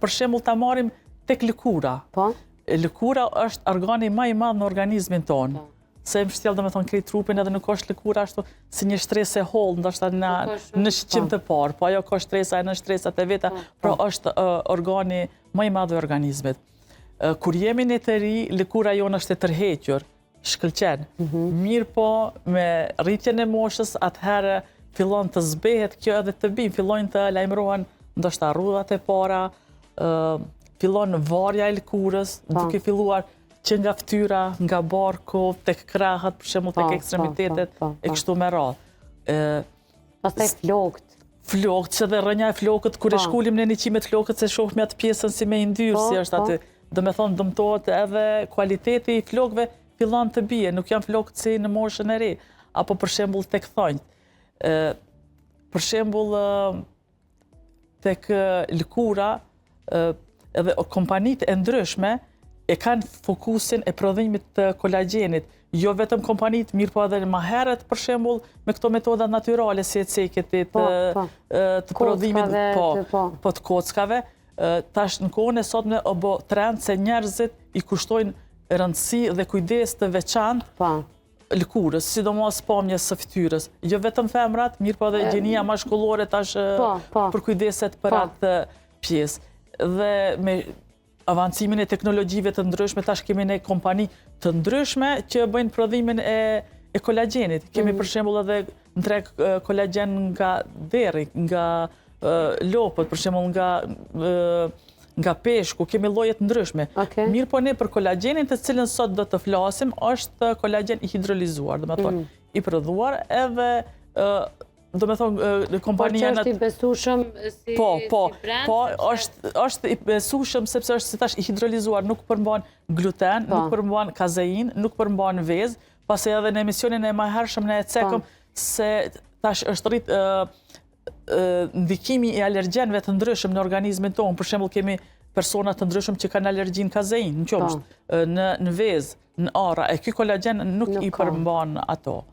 për shembull ta marrim tek lëkura. Po. Lëkura është organi më i madh në organizmin tonë. Se më shtjell domethënë krejt trupin edhe nuk është lëkura ashtu si një shtresë e hollë, ndoshta në shqim të parë, po ajo ka shtresa e në shtresat e veta, pra është organi më i madh i organizmit. Kur jemi ne të ri, lëkura jonë është e tërhequr, shkëlqen. Mirë po me rritjen e moshës, atëherë fillon të zbehet kjo edhe të bijë, fillojnë të lajmërohen ndoshta rrudhat e para, fillon varja e lëkurës, duke filluar që nga fytyra, nga barku, tek krahët, për shembull tek ekstremitetet, e kështu me radhë. Pastaj flokët. Flokët, që dhe rënja e flokët, kur e shkulim në 100 flokët, se shohim atë pjesën si me ndyrë, si është aty. Do me thonë, dëmtohet edhe kualiteti i flokëve fillon të bie, nuk janë flokët si në moshën e re, apo për shembull tek thonjt. Për shembull tek lëkura, edhe kompanitë e ndryshme e kanë fokusin e prodhimit të kolagjenit. Jo vetëm kompanitë, mirë po edhe më herët, për shembull, me këto metodat natyrale si e ceketit, të prodhimit të kockave. Tash në kohën e sotme o bo trend se njerëzit i kushtojnë rëndësi dhe kujdes të veçantë lëkurës, sidomos pamjes së fytyrës. Jo vetëm femrat, mirë po edhe gjenia mashkullore tash për kujdeset për atë pjesë. Dhe me avancimin e teknologjive të ndryshme, tash kemi ne kompani të ndryshme që bëjnë prodhimin e kolagjenit. Kemi për shembull edhe në treg kolagjen nga deri, nga lopët, për shembull nga peshku, kemi lloje të ndryshme. Mirë po ne për kolagjenin të cilën sot do të flasim, është kolagjen i hidrolizuar, do me thonë, i prodhuar edhe do me thonë kompania... Po që është i besueshëm si brand? Po, është i besueshëm sepse është si tash i hidrolizuar, nuk përmban gluten, nuk përmban kazein, nuk përmban vezë, pasi edhe në emisionin e mëhershëm ne e cekëm se tash është rrit ndikimi i alergjenëve të ndryshëm në organizmin tonë. Për shembull kemi persona të ndryshëm që kanë alergjin kazein, në qoftë, në vezë, në ara, e ky kolagjen nuk i përmban ato.